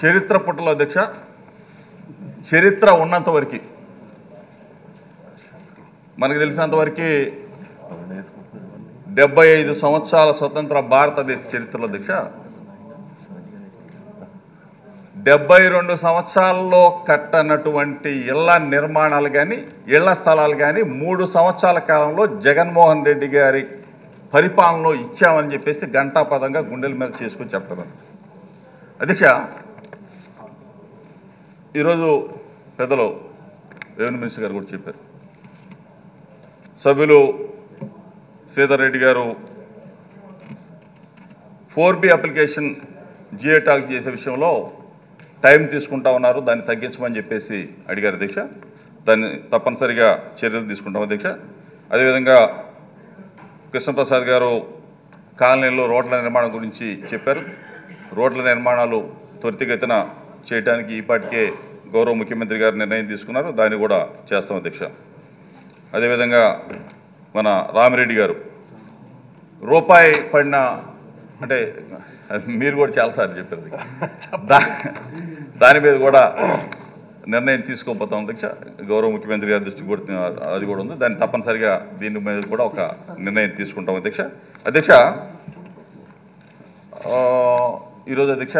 చరిత్ర పుట్టలో అధ్యక్ష, చరిత్ర ఉన్నంత వరకు మనకు తెలిసినంతవరకు 75 సంవత్సరాల స్వతంత్ర భారతదేశ చరిత్రలో అధ్యక్ష 72 సంవత్సరాల్లో కట్టనటువంటి ఇళ్ల నిర్మాణాలు కానీ ఇళ్ల స్థలాలు కానీ 3 సంవత్సరాల కాలంలో జగన్మోహన్ రెడ్డి గారి పరిపాలనలో ఇచ్చామని చెప్పేసి గంటాపదంగా గుండెల మీద చేసుకొని చెప్తున్నారు అధ్యక్ష. ఈరోజు పెద్దలు రెవెన్యూ మినిస్టర్ గారు కూడా చెప్పారు, సభ్యులు శ్రీధర్ రెడ్డి గారు 4B అప్లికేషన్ జియో టాక్ చేసే విషయంలో టైం తీసుకుంటా ఉన్నారు, దాన్ని తగ్గించమని చెప్పేసి అడిగారు అధ్యక్ష. దాన్ని తప్పనిసరిగా చర్యలు తీసుకుంటాం అధ్యక్ష. అదేవిధంగా కృష్ణప్రసాద్ గారు కాలనీలో రోడ్ల నిర్మాణం గురించి చెప్పారు. రోడ్ల నిర్మాణాలు త్వరితగతిన చేయడానికి ఈపాటికే గౌరవ ముఖ్యమంత్రి గారు నిర్ణయం తీసుకున్నారు, దాన్ని కూడా చేస్తాం అధ్యక్ష. అదేవిధంగా మన రామిరెడ్డి గారు రూపాయి పడిన అంటే మీరు కూడా చాలాసార్లు చెప్పారు, దాని మీద కూడా నిర్ణయం తీసుకోకపోతాం అధ్యక్ష. గౌరవ ముఖ్యమంత్రి గారి దృష్టికి కూడా అది కూడా ఉంది, దాన్ని తప్పనిసరిగా దీని మీద కూడా ఒక నిర్ణయం తీసుకుంటాం అధ్యక్ష. అధ్యక్ష ఈరోజు అధ్యక్ష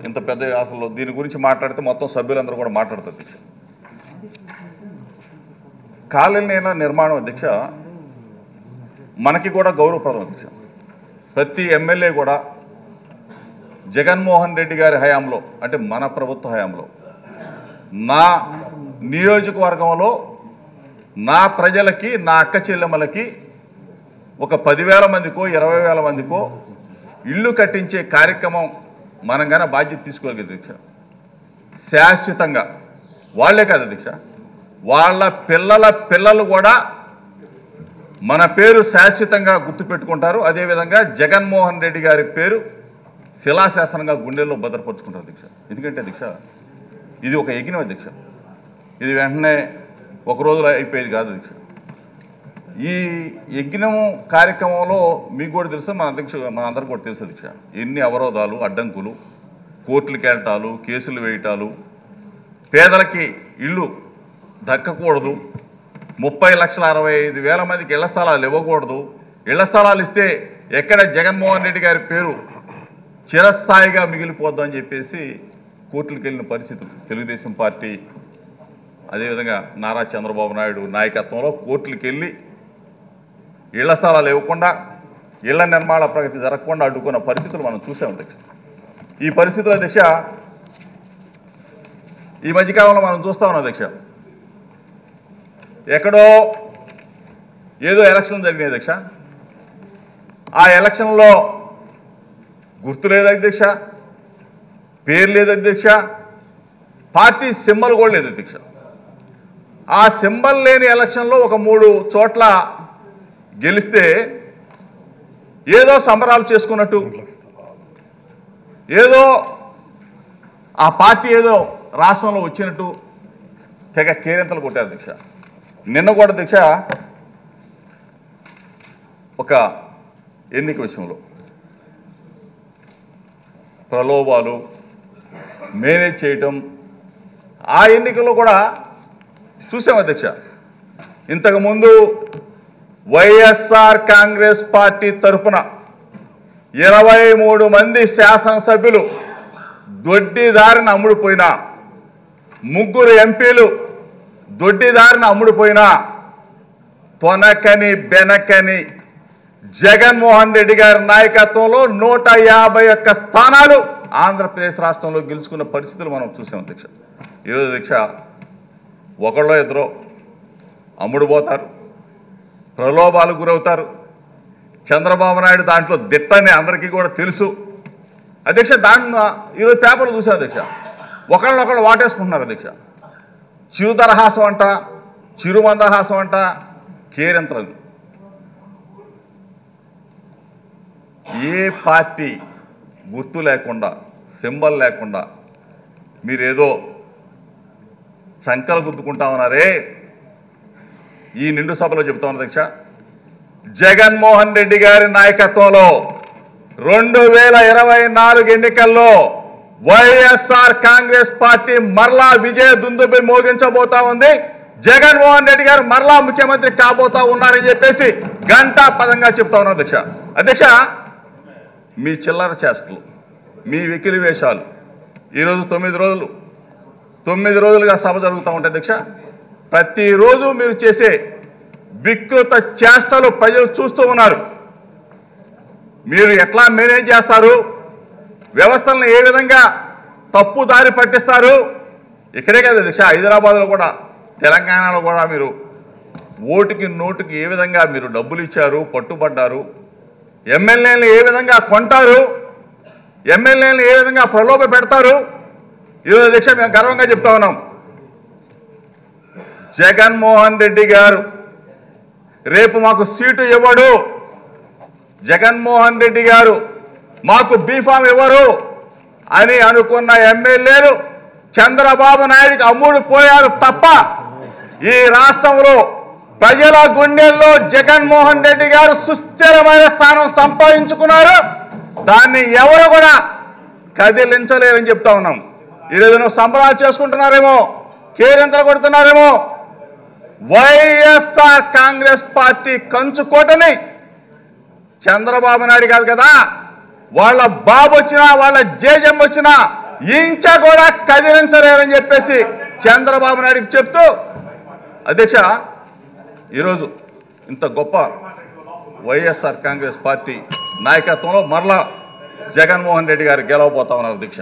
ఇంత పెద్ద అసలు దీని గురించి మాట్లాడితే మొత్తం సభ్యులందరూ కూడా మాట్లాడతారు అధ్యక్ష. కాలనీల నిర్మాణం అధ్యక్ష మనకి కూడా గౌరవప్రదం అధ్యక్ష. ప్రతి ఎమ్మెల్యే కూడా జగన్మోహన్ రెడ్డి గారి హయాంలో అంటే మన ప్రభుత్వ హయాంలో నా నియోజకవర్గంలో నా ప్రజలకి నా అక్క చెల్లెమ్మలకి ఒక 10,000 మందికో 20,000 మందికో ఇల్లు కట్టించే కార్యక్రమం మనం కానీ బాధ్యత తీసుకోగలిగే అధ్యక్ష. శాశ్వతంగా వాళ్లే కాదు అధ్యక్ష, వాళ్ళ పిల్లల పిల్లలు కూడా మన పేరు శాశ్వతంగా గుర్తుపెట్టుకుంటారు. అదేవిధంగా జగన్మోహన్ రెడ్డి గారి పేరు శిలాశాసనంగా గుండెల్లో భద్రపరుచుకుంటారు అధ్యక్ష. ఎందుకంటే అధ్యక్ష ఇది ఒక యజ్ఞం అధ్యక్ష, ఇది వెంటనే ఒక రోజులో అయిపోయేది కాదు అధ్యక్ష. ఈ యజ్ఞం కార్యక్రమంలో మీకు కూడా తెలుసు, మన అందరికి కూడా తెలుసు అధ్యక్ష, ఎన్ని అవరోధాలు అడ్డంకులు, కోర్టులకు వెళ్ళటాలు, కేసులు వేయటాలు, పేదలకి ఇల్లు దక్కకూడదు, 30,65,000 మందికి ఇళ్ల స్థలాలు ఇవ్వకూడదు, ఇళ్ల స్థలాలు ఇస్తే ఎక్కడ జగన్మోహన్ రెడ్డి గారి పేరు చిరస్థాయిగా మిగిలిపోద్దని చెప్పేసి కోర్టులకు వెళ్ళిన పరిస్థితులు తెలుగుదేశం పార్టీ అదేవిధంగా నారా చంద్రబాబు నాయుడు నాయకత్వంలో కోర్టులకు వెళ్ళి ఇళ్ల స్థలాలు ఇవ్వకుండా ఇళ్ల నిర్మాణ ప్రగతి జరగకుండా అడ్డుకున్న పరిస్థితులు మనం చూసాం అధ్యక్ష. ఈ పరిస్థితులు అధ్యక్ష ఈ మధ్యకాలంలో మనం చూస్తా ఉన్నాం అధ్యక్ష, ఎక్కడో ఏదో ఎలక్షన్ జరిగినాయి అధ్యక్ష, ఆ ఎలక్షన్లో గుర్తు లేదు అధ్యక్ష, పేరు లేదు అధ్యక్ష, పార్టీ సింబల్ కూడా లేదు అధ్యక్ష. ఆ సింబల్ లేని ఎలక్షన్లో ఒక 3 చోట్ల గెలిస్తే ఏదో సంబరాలు చేసుకున్నట్టు, ఏదో ఆ పార్టీ ఏదో రాష్ట్రంలో వచ్చినట్టు తెగ కేరింతలు కొట్టారు అధ్యక్ష. నిన్న కూడా అధ్యక్ష ఒక ఎన్నిక విషయంలో ప్రలోభాలు మేనేజ్ చేయటం, ఆ ఎన్నికల్లో కూడా చూసాం అధ్యక్ష. ఇంతకుముందు వైఎస్ఆర్ కాంగ్రెస్ పార్టీ తరఫున 23 మంది శాసనసభ్యులు దొడ్డిదారిన అమ్ముడుపోయినా, 3 ఎంపీలు దొడ్డిదారిన అమ్ముడుపోయినా తొనకని బెనకని జగన్మోహన్ రెడ్డి గారి నాయకత్వంలో 151 స్థానాలు ఆంధ్రప్రదేశ్ రాష్ట్రంలో గెలుచుకున్న పరిస్థితులు మనం చూసాం అధ్యక్ష. ఈరోజు అధ్యక్ష ఒకళ్ళో ఇద్దరో అమ్ముడుపోతారు, ప్రలోభాలు గురవుతారు. చంద్రబాబు నాయుడు దాంట్లో దిట్టని అందరికీ కూడా తెలుసు అధ్యక్ష. దాన్ని ఈరోజు పేపర్లు చూసాం అధ్యక్ష, ఒకళ్ళొకళ్ళు వాటేసుకుంటున్నారు అధ్యక్ష. చిరుదరహాసం అంట, చిరుమందహాసం అంట, కేరింతలు. ఏ పార్టీ గుర్తు లేకుండా సింబల్ లేకుండా మీరేదో సంకలు గుద్దుకుంటామన్నారే, ఈ నిండు సభలో చెప్తామన్న అధ్యక్ష, జగన్మోహన్ రెడ్డి గారి నాయకత్వంలో 2024 ఎన్నికల్లో వైఎస్ఆర్ కాంగ్రెస్ పార్టీ మరలా విజయ దుందుబి మోగించబోతా ఉంది. జగన్మోహన్ రెడ్డి గారు మరలా ముఖ్యమంత్రి కాబోతా ఉన్నారని చెప్పేసి గంటా పదంగా చెప్తా ఉన్నారు అధ్యక్ష. అధ్యక్ష, మీ చిల్లర చేష్టలు, మీ వెకిలి వేషాలు ఈరోజు 9 రోజులుగా సభ జరుగుతూ ఉంటాయి అధ్యక్ష. ప్రతిరోజు మీరు చేసే వికృత చేష్టలు ప్రజలు చూస్తూ ఉన్నారు. మీరు ఎట్లా మేనేజ్ చేస్తారు, వ్యవస్థలను ఏ విధంగా తప్పు దారి పట్టిస్తారు. ఇక్కడే కదా అధ్యక్ష, హైదరాబాద్లో కూడా, తెలంగాణలో కూడా మీరు ఓటుకి నోటుకి ఏ విధంగా మీరు డబ్బులు ఇచ్చారు, పట్టుబడ్డారు. ఎమ్మెల్యేలను ఏ విధంగా కొంటారు, ఎమ్మెల్యేలను ఏ విధంగా ప్రలోభ పెడతారు. ఈరోజు అధ్యక్ష మేము గర్వంగా చెప్తా ఉన్నాం, జగన్మోహన్ రెడ్డి గారు రేపు మాకు సీటు ఇవ్వడు, జగన్మోహన్ రెడ్డి గారు మాకు బీఫామ్ ఇవ్వరు అని అనుకున్న ఎమ్మెల్యేలు చంద్రబాబు నాయుడికి అమ్ముడు పోయారు తప్ప ఈ రాష్ట్రంలో ప్రజల గుండెల్లో జగన్మోహన్ రెడ్డి గారు సుస్థిరమైన స్థానం సంపాదించుకున్నారు. దాన్ని ఎవరు కూడా కదిలించలేరని చెప్తా ఉన్నాం. ఈరోజు సంబరాలు చేసుకుంటున్నారేమో, కేరింతలు కొడుతున్నారేమో. వైఎస్ఆర్ కాంగ్రెస్ పార్టీ కంచుకోటని చంద్రబాబు నాయుడు కాదు కదా, వాళ్ళ బాబు వచ్చినా వాళ్ళ జేజమ్మ వచ్చినా ఇంచ కూడా కదిలించలేరని చెప్పేసి చంద్రబాబు నాయుడికి చెప్తూ అధ్యక్ష, ఈరోజు ఇంత గొప్ప వైఎస్ఆర్ కాంగ్రెస్ పార్టీ నాయకత్వంలో మరలా జగన్మోహన్ రెడ్డి గారు గెలవబోతా ఉన్నారు అధ్యక్ష.